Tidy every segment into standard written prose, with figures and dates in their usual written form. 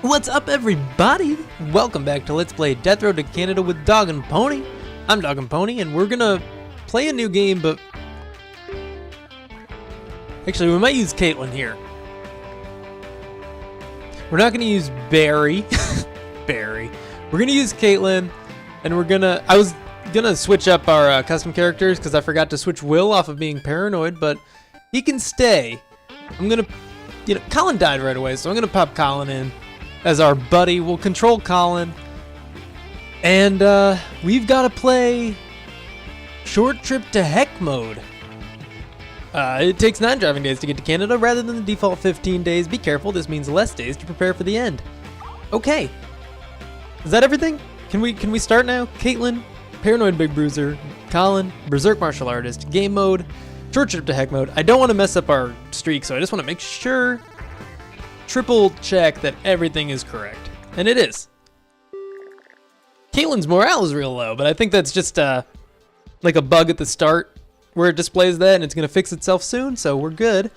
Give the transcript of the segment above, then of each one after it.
What's up, everybody? Welcome back to Let's Play Death Road to Canada with DogAndPony. I'm DogAndPony, and we're gonna play a new game, but actually, we might use Caitlin here. We're not gonna use Barry. Barry. We're gonna use Caitlin, and I was gonna switch up our custom characters because I forgot to switch Will off of being paranoid, but he can stay. Colin died right away, so I'm gonna pop Colin in as our buddy. We'll control Colin, and we've got to play Short Trip to Heck mode. It takes 9 driving days to get to Canada rather than the default 15 days. Be careful, this means less days to prepare for the end. Okay. Is that everything? Can we start now? Caitlin, Paranoid Big Bruiser, Colin, Berserk Martial Artist, Game Mode, Short Trip to Heck mode. I don't want to mess up our streak, so I just want to make sure, triple check that everything is correct. And it is. Caitlin's morale is real low, but I think that's just like a bug at the start where it displays that, and it's going to fix itself soon, so we're good.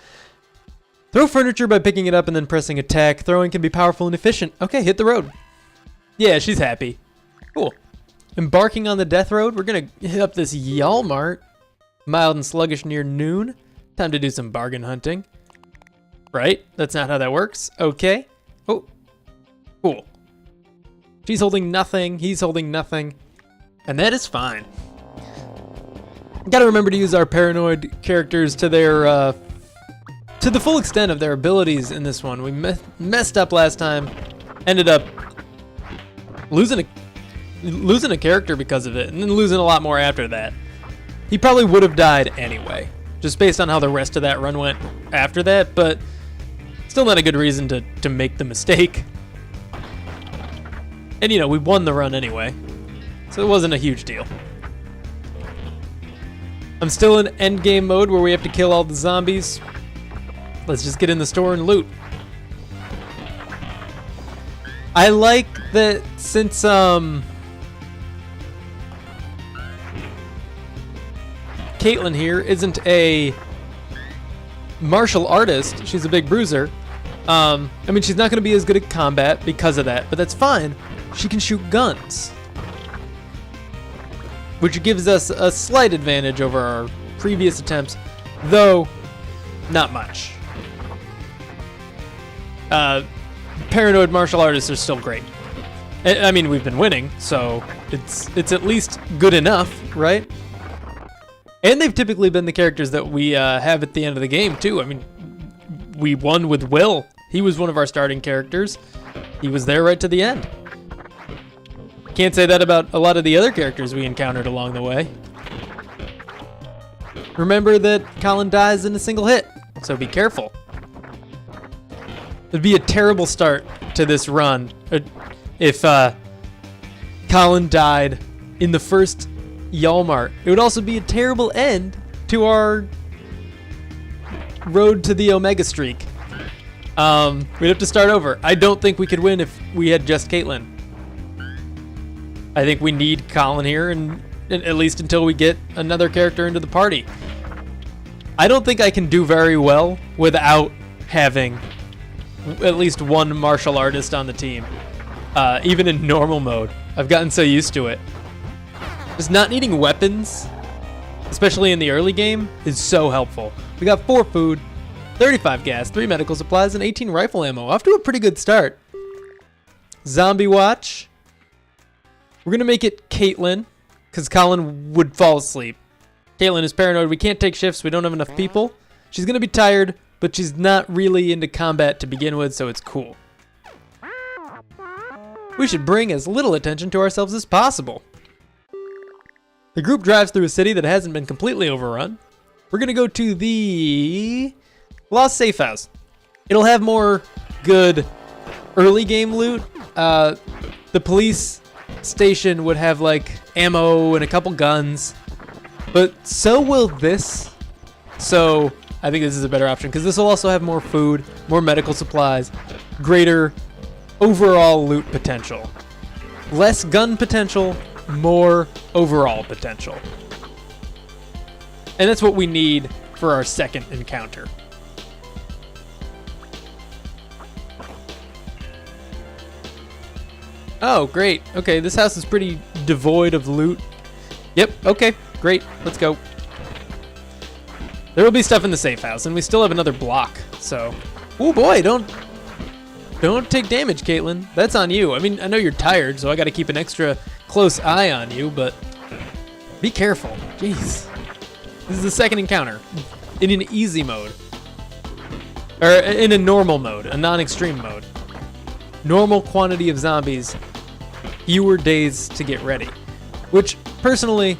Throw furniture by picking it up and then pressing attack. Throwing can be powerful and efficient. Okay, hit the road. Yeah, she's happy. Cool. Embarking on the death road, we're going to hit up this Walmart. Mild and sluggish near noon. Time to do some bargain hunting. Right? That's not how that works. Okay. Oh. Cool. She's holding nothing. He's holding nothing. And that is fine. Gotta remember to use our paranoid characters to their, to the full extent of their abilities in this one. We messed up last time. Ended up losing a character because of it. And then losing a lot more after that. He probably would have died anyway. Just based on how the rest of that run went after that. But still not a good reason to make the mistake. And we won the run anyway. So it wasn't a huge deal. I'm still in endgame mode where we have to kill all the zombies. Let's just get in the store and loot. I like that since Caitlin here isn't a martial artist, she's a big bruiser. I mean, she's not going to be as good at combat because of that, but that's fine. She can shoot guns, which gives us a slight advantage over our previous attempts, though not much. Paranoid martial artists are still great. I mean, we've been winning, so it's at least good enough, right? And they've typically been the characters that we have at the end of the game, too. I mean, we won with Will. He was one of our starting characters. He was there right to the end. Can't say that about a lot of the other characters we encountered along the way. Remember that Colin dies in a single hit, so be careful. It'd be a terrible start to this run if Colin died in the first Walmart. It would also be a terrible end to our road to the Omega streak. We'd have to start over. I don't think we could win if we had just Caitlin. I think we need Colin here, and at least until we get another character into the party. I don't think I can do very well without having at least one martial artist on the team. Even in normal mode. I've gotten so used to it. Just not needing weapons, especially in the early game, is so helpful. We got 4 food, 35 gas, 3 medical supplies, and 18 rifle ammo. Off to a pretty good start. Zombie watch. We're going to make it Caitlin, because Colin would fall asleep. Caitlin is paranoid. We can't take shifts. We don't have enough people. She's going to be tired, but she's not really into combat to begin with, so it's cool. We should bring as little attention to ourselves as possible. The group drives through a city that hasn't been completely overrun. We're going to go to the Lost Safe House. It'll have more good early game loot. The police station would have like ammo and a couple guns, but so will this. So I think this is a better option because this will also have more food, more medical supplies, greater overall loot potential. Less gun potential, more overall potential. And that's what we need for our second encounter. Oh, great. Okay, this house is pretty devoid of loot. Yep, okay, great. Let's go. There will be stuff in the safe house, and we still have another block, so... Oh boy, don't take damage, Caitlin. That's on you. I mean, I know you're tired, so I gotta keep an extra close eye on you, but... Be careful. Jeez. This is the second encounter. In an easy mode. Or in a normal mode, a non-extreme mode. Normal quantity of zombies, fewer days to get ready. Which, personally,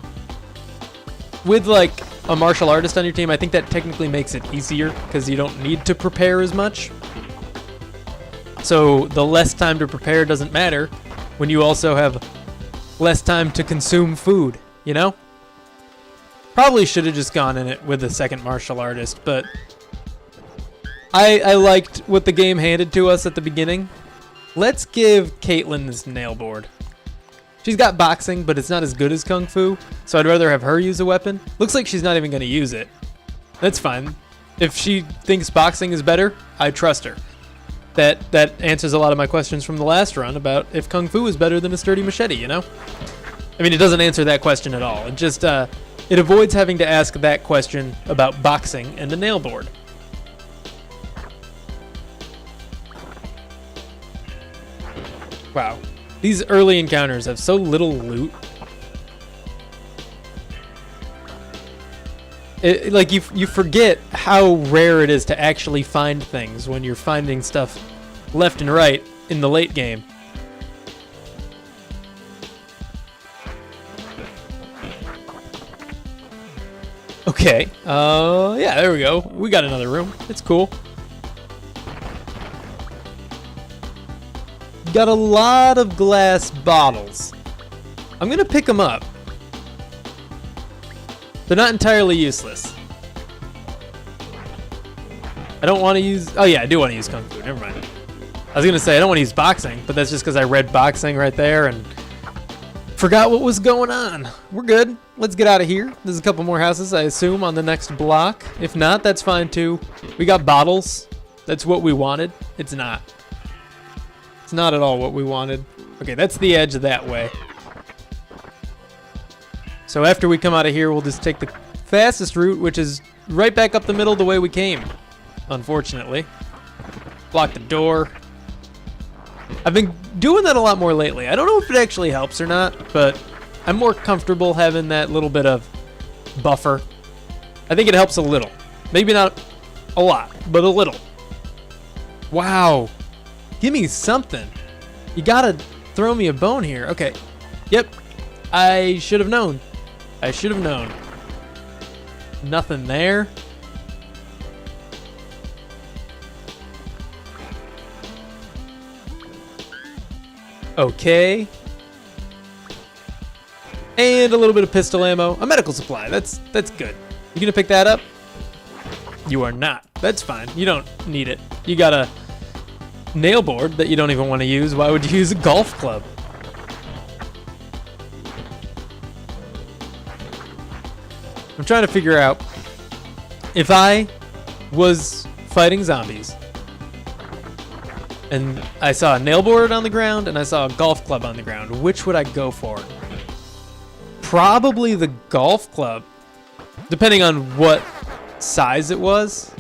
with like a martial artist on your team, I think that technically makes it easier because you don't need to prepare as much. So the less time to prepare doesn't matter when you also have less time to consume food, you know? Probably should have just gone in it with the second martial artist, but I liked what the game handed to us at the beginning. Let's give Caitlin this nail board. She's got boxing, but it's not as good as Kung Fu, so I'd rather have her use a weapon. Looks like she's not even going to use it. That's fine. If she thinks boxing is better, I trust her. That answers a lot of my questions from the last run about if Kung Fu is better than a sturdy machete, you know? I mean, it doesn't answer that question at all. It just, it avoids having to ask that question about boxing and a nail board. Wow. These early encounters have so little loot. Like, you forget how rare it is to actually find things when you're finding stuff left and right in the late game. Okay. Yeah, there we go. We got another room. It's cool. Got a lot of glass bottles. I'm gonna pick them up. They're not entirely useless. I don't want to use... Oh yeah, I do want to use Kung Fu. Never mind. I was gonna say I don't want to use boxing, but that's just because I read boxing right there and forgot what was going on. We're good. Let's get out of here. There's a couple more houses, I assume, on the next block. If not, that's fine too. We got bottles. That's what we wanted. It's not. It's not at all what we wanted. Okay, that's the edge that way. So after we come out of here, we'll just take the fastest route, which is right back up the middle the way we came, unfortunately. Block the door. I've been doing that a lot more lately. I don't know if it actually helps or not, but I'm more comfortable having that little bit of buffer. I think it helps a little. Maybe not a lot, but a little. Wow. Give me something. You gotta throw me a bone here. Okay. Yep. I should have known. I should have known. Nothing there. Okay. And a little bit of pistol ammo. A medical supply. That's good. You gonna pick that up? You are not. That's fine. You don't need it. You got a nail board that you don't even want to use. Why would you use a golf club? I'm trying to figure out if I was fighting zombies and I saw a nail board on the ground and I saw a golf club on the ground, which would I go for? Probably the golf club, depending on what size it was.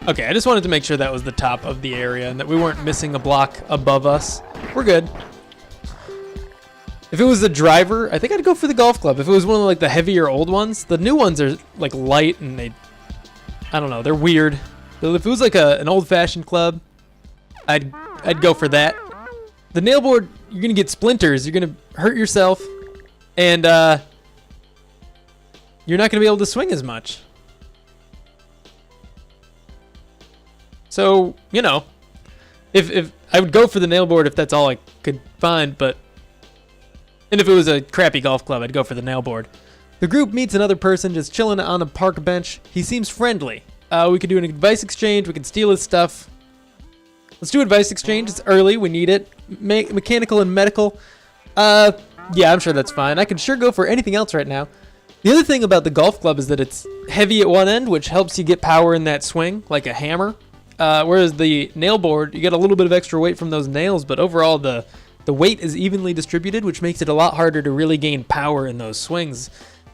Okay, I just wanted to make sure that was the top of the area and that we weren't missing a block above us. We're good. If it was the driver, I think I'd go for the golf club. If it was one of like the heavier old ones, the new ones are like light and I don't know, they're weird. But if it was like an old-fashioned club, I'd go for that. The nail board, you're gonna get splinters. You're gonna hurt yourself, and you're not gonna be able to swing as much. So, you know, if I would go for the nail board if that's all I could find, and if it was a crappy golf club, I'd go for the nail board. The group meets another person just chilling on a park bench. He seems friendly. We could do an advice exchange. We could steal his stuff. Let's do advice exchange. It's early. We need it. Mechanical and medical. Yeah, I'm sure that's fine. I could sure go for anything else right now. The other thing about the golf club is that it's heavy at one end, which helps you get power in that swing, like a hammer. Whereas the nail board, you get a little bit of extra weight from those nails, but overall the weight is evenly distributed, which makes it a lot harder to really gain power in those swings.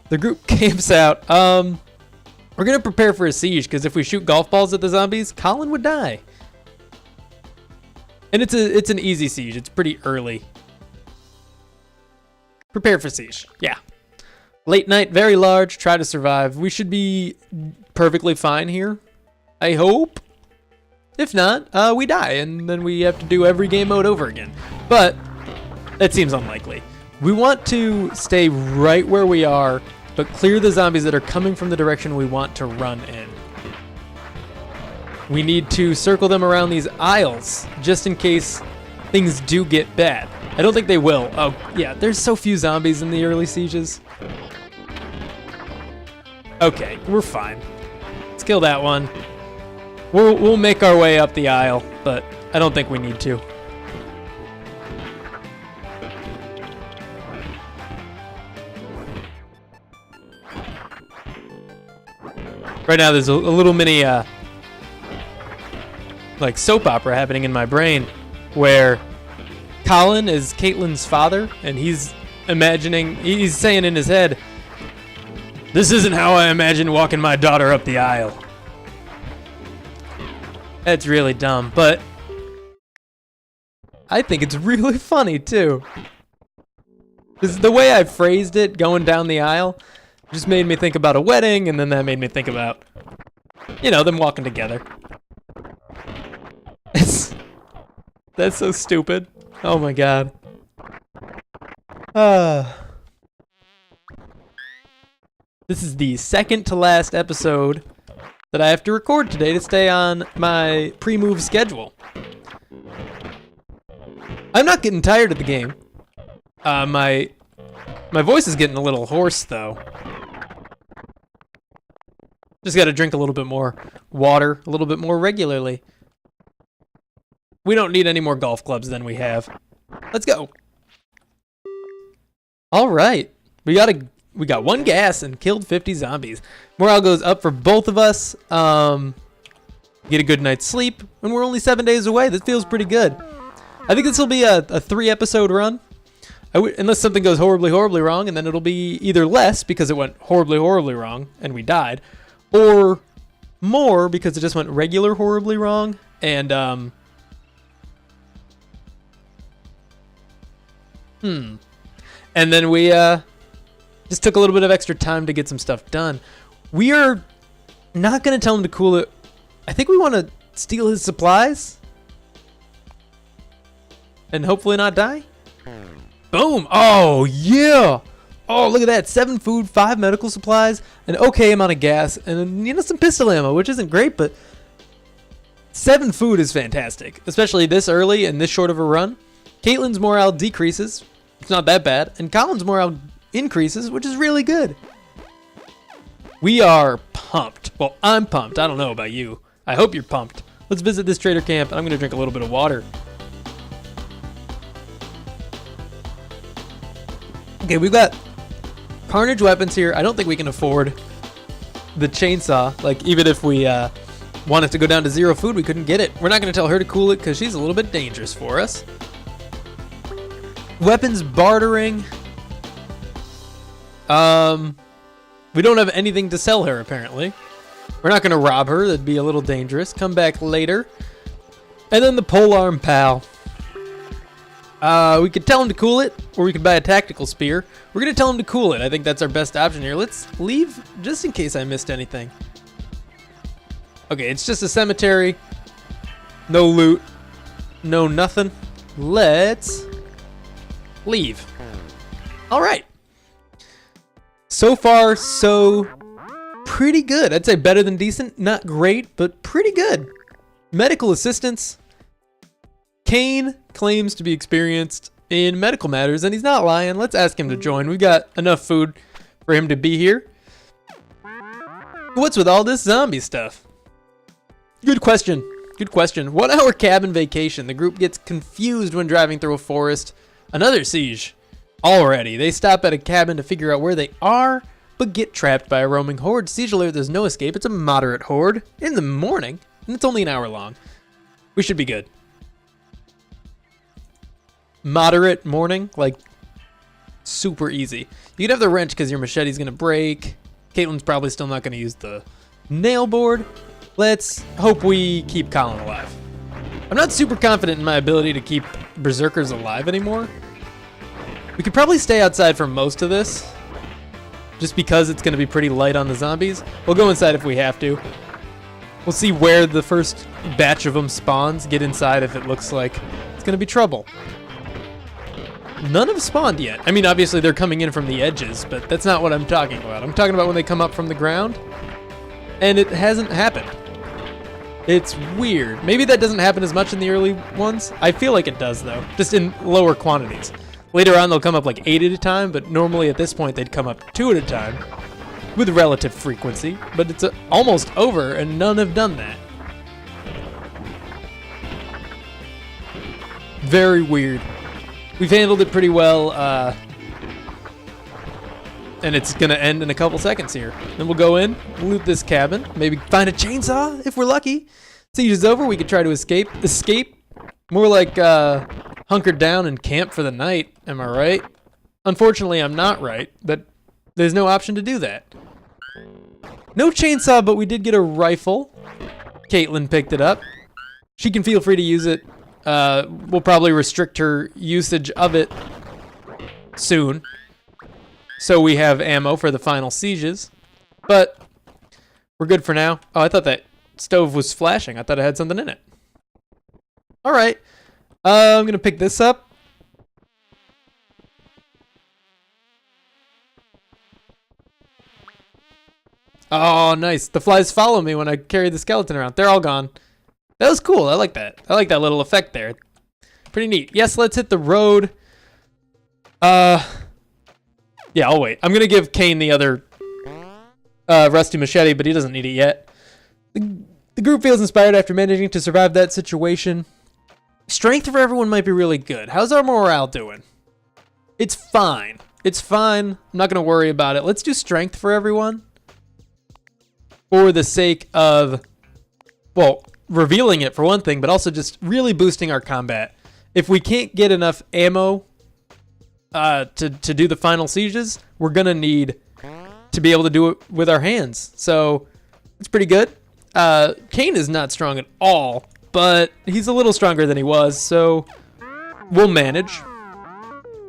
The group camps out. We're going to prepare for a siege, because if we shoot golf balls at the zombies, Colin would die. And it's an easy siege. It's pretty early. Prepare for siege. Yeah. Late night, very large, try to survive. We should be perfectly fine here, I hope. If not, we die, and then we have to do every game mode over again. But that seems unlikely. We want to stay right where we are, but clear the zombies that are coming from the direction we want to run in. We need to circle them around these aisles, just in case things do get bad. I don't think they will. Oh, yeah, there's so few zombies in the early sieges. Okay, we're fine. Let's kill that one. We'll make our way up the aisle, but I don't think we need to. Right now, there's a little mini like soap opera happening in my brain, where Colin is Caitlin's father, and he's saying in his head, "This isn't how I imagined walking my daughter up the aisle." That's really dumb, but I think it's really funny too. Because the way I phrased it, going down the aisle, just made me think about a wedding, and then that made me think about, them walking together. That's so stupid. Oh my god. This is the second to last episode that I have to record today to stay on my pre-move schedule. I'm not getting tired of the game. My voice is getting a little hoarse though. Just gotta drink a little bit more water, a little bit more regularly. We don't need any more golf clubs than we have. Let's go. All right, we got one gas and killed 50 zombies. Morale goes up for both of us. Get a good night's sleep, and we're only 7 days away. This feels pretty good. I think this will be a 3-episode run. Unless something goes horribly, horribly wrong, and then it'll be either less because it went horribly, horribly wrong and we died, or more because it just went regular horribly wrong and and then we just took a little bit of extra time to get some stuff done. We are not going to tell him to cool it. I think we want to steal his supplies and hopefully not die. Boom. Oh, yeah. Oh, look at that. 7 food, 5 medical supplies, an okay amount of gas, and some pistol ammo, which isn't great, but 7 food is fantastic, especially this early and this short of a run. Caitlin's morale decreases. It's not that bad. And Colin's morale increases, which is really good. We are pumped. Well, I'm pumped. I don't know about you. I hope you're pumped. Let's visit this trader camp. I'm going to drink a little bit of water. Okay, we've got carnage weapons here. I don't think we can afford the chainsaw. Like, even if we wanted to go down to 0 food, we couldn't get it. We're not going to tell her to cool it because she's a little bit dangerous for us. Weapons bartering. We don't have anything to sell her, apparently. We're not going to rob her. That'd be a little dangerous. Come back later. And then the polearm pal. We could tell him to cool it, or we could buy a tactical spear. We're going to tell him to cool it. I think that's our best option here. Let's leave just in case I missed anything. Okay, it's just a cemetery. No loot. No nothing. Let's leave. All right. So far, so pretty good. I'd say better than decent. Not great, but pretty good. Medical assistance. Kane claims to be experienced in medical matters, and he's not lying. Let's ask him to join. We got enough food for him to be here. What's with all this zombie stuff? Good question. Good question. 1 hour cabin vacation. The group gets confused when driving through a forest. Another siege. Already. They stop at a cabin to figure out where they are, but get trapped by a roaming horde. Siege alert, there's no escape. It's a moderate horde. In the morning. And it's only an hour long. We should be good. Moderate morning, like super easy. You can have the wrench because your machete's gonna break. Caitlin's probably still not gonna use the nail board. Let's hope we keep Colin alive. I'm not super confident in my ability to keep berserkers alive anymore. We could probably stay outside for most of this, just because it's gonna be pretty light on the zombies. We'll go inside if we have to. We'll see where the first batch of them spawns, get inside if it looks like it's gonna be trouble. None have spawned yet. I mean, obviously they're coming in from the edges, but that's not what I'm talking about. I'm talking about when they come up from the ground, and it hasn't happened. It's weird. Maybe that doesn't happen as much in the early ones. I feel like it does, though, just in lower quantities. Later on, they'll come up like 8 at a time, but normally at this point, they'd come up 2 at a time with relative frequency, but it's almost over, and none have done that. Very weird. We've handled it pretty well, and it's gonna end in a couple seconds here. Then we'll go in, loot this cabin, maybe find a chainsaw if we're lucky. Siege is over, we could try to escape. Escape? More like hunker down and camp for the night, am I right? Unfortunately, I'm not right, but there's no option to do that. No chainsaw, but we did get a rifle. Caitlin picked it up. She can feel free to use it. We'll probably restrict her usage of it soon, so we have ammo for the final sieges, but we're good for now. Oh, I thought that stove was flashing. I thought it had something in it. All right, I'm gonna pick this up. Oh, nice. The flies follow me when I carry the skeleton around. They're all gone. That was cool. I like that. I like that little effect there. Pretty neat. Yes, let's hit the road. Yeah, I'll wait. I'm going to give Kane the other rusty machete, but he doesn't need it yet. The group feels inspired after managing to survive that situation. Strength for everyone might be really good. How's our morale doing? It's fine. It's fine. I'm not going to worry about it. Let's do strength for everyone. For the sake of, well, revealing it for one thing, but also just really boosting our combat. If we can't get enough ammo to do the final sieges, we're gonna need to be able to do it with our hands. So it's pretty good. Kane is not strong at all, but he's a little stronger than he was, so we'll manage.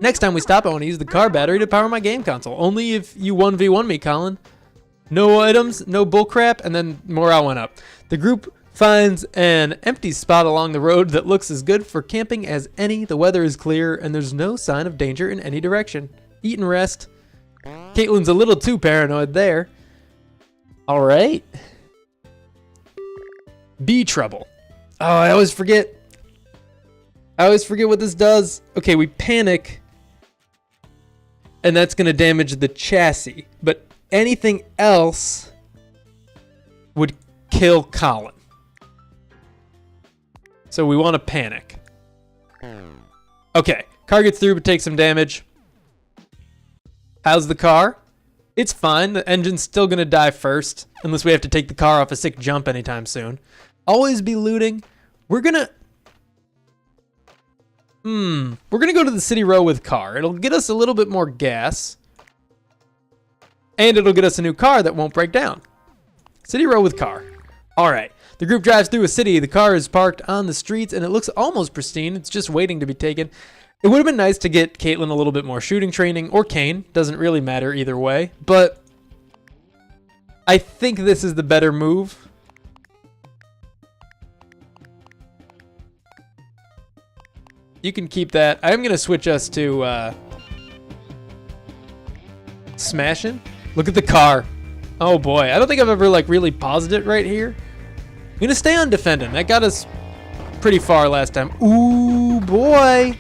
Next time we stop, I want to use the car battery to power my game console. Only if you 1v1 me, Colin. No items, no bullcrap, and then morale went up. The group finds an empty spot along the road that looks as good for camping as any. The weather is clear, and there's no sign of danger in any direction. Eat and rest. Caitlin's a little too paranoid there. All right. Bee trouble. Oh, I always forget. I always forget what this does. Okay, we panic, and that's going to damage the chassis. But anything else would kill Colin. So we want to panic. Okay, car gets through but takes some damage. How's the car? It's fine. The engine's still going to die first, unless we have to take the car off a sick jump anytime soon. Always be looting. We're going to go to the city row with car. It'll get us a little bit more gas. And it'll get us a new car that won't break down. City row with car. All right. The group drives through a city. The car is parked on the streets, and it looks almost pristine. It's just waiting to be taken. It would have been nice to get Caitlin a little bit more shooting training, or Kane. Doesn't really matter either way. But I think this is the better move. You can keep that. I'm going to switch us to smashing. Look at the car. Oh boy, I don't think I've ever like really paused it right here. I'm gonna stay on defending. That got us pretty far last time. Ooh boy.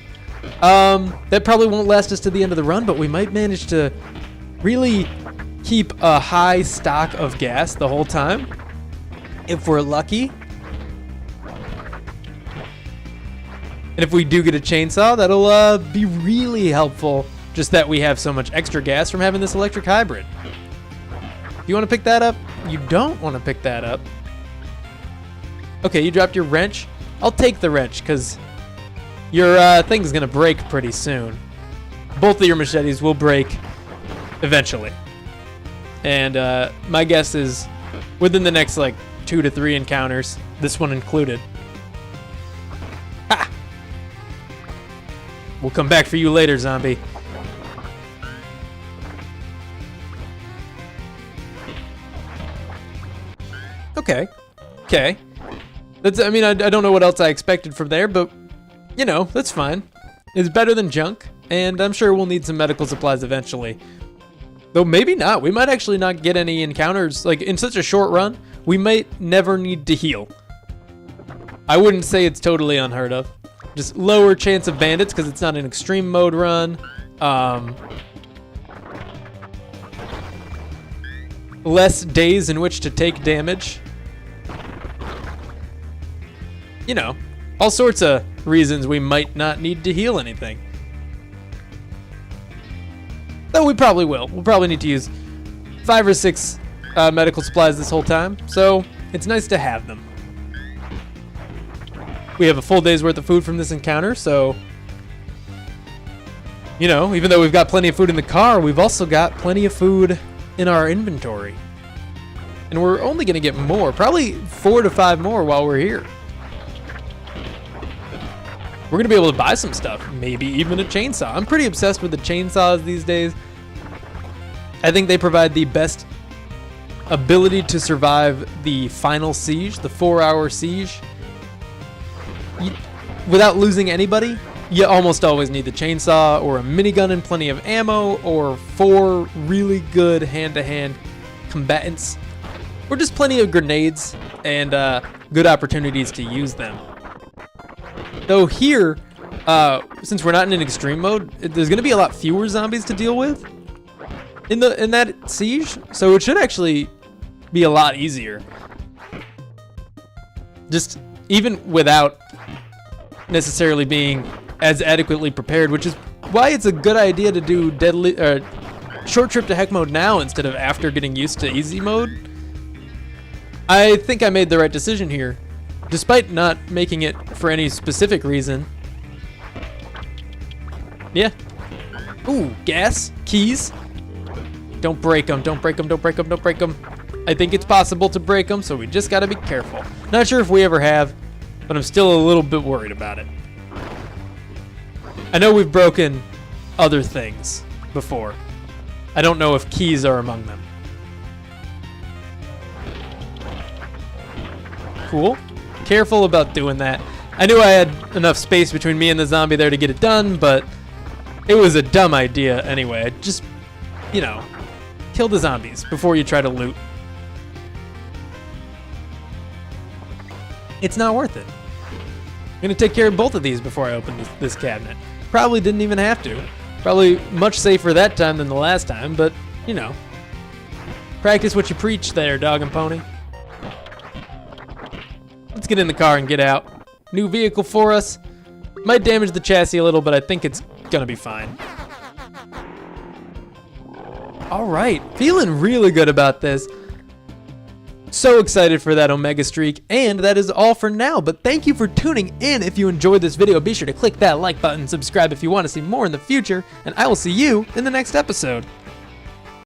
That probably won't last us to the end of the run, but we might manage to really keep a high stock of gas the whole time if we're lucky. And if we do get a chainsaw, that'll be really helpful. Just that we have so much extra gas from having this electric hybrid. You want to pick that up? You don't want to pick that up. Okay, you dropped your wrench. I'll take the wrench, because your thing's going to break pretty soon. Both of your machetes will break eventually. And my guess is within the next, like, 2 to 3 encounters, this one included. Ha! We'll come back for you later, zombie. Okay. Okay. That's, I mean, I don't know what else I expected from there, but, you know, that's fine. It's better than junk, and I'm sure we'll need some medical supplies eventually. Though maybe not. We might actually not get any encounters. Like, in such a short run, we might never need to heal. I wouldn't say it's totally unheard of. Just lower chance of bandits, because it's not an extreme mode run. Less days in which to take damage. You know, all sorts of reasons we might not need to heal anything. Though we probably will. We'll probably need to use 5 or 6 medical supplies this whole time, so it's nice to have them. We have a full day's worth of food from this encounter, so, you know, even though we've got plenty of food in the car, we've also got plenty of food in our inventory. And we're only going to get more, probably 4 to 5 more while we're here. We're going to be able to buy some stuff, maybe even a chainsaw. I'm pretty obsessed with the chainsaws these days. I think they provide the best ability to survive the final siege, the 4-hour siege. Without losing anybody, you almost always need the chainsaw or a minigun and plenty of ammo or 4 really good hand-to-hand combatants or just plenty of grenades and good opportunities to use them. Though here, since we're not in an extreme mode, there's going to be a lot fewer zombies to deal with in that siege, so it should actually be a lot easier. Just even without necessarily being as adequately prepared, which is why it's a good idea to do short trip to heck mode now instead of after getting used to easy mode. I think I made the right decision here. Despite not making it for any specific reason. Yeah. Ooh, gas, keys. Don't break them, don't break them, don't break them, don't break them. I think it's possible to break them, so we just gotta be careful. Not sure if we ever have, but I'm still a little bit worried about it. I know we've broken other things before. I don't know if keys are among them. Cool. Careful about doing that. I knew I had enough space between me and the zombie there to get it done, but it was a dumb idea anyway. Just, you know, kill the zombies before you try to loot. It's not worth it. I'm gonna take care of both of these before I open this cabinet. Probably didn't even have to. Probably much safer that time than the last time, but, you know. Practice what you preach there, dog and pony. Let's get in the car and get out. New vehicle for us. Might damage the chassis a little, but I think it's gonna be fine. All right, feeling really good about this. So excited for that Omega streak, and that is all for now, but thank you for tuning in. If you enjoyed this video, be sure to click that like button, subscribe if you want to see more in the future, and I will see you in the next episode.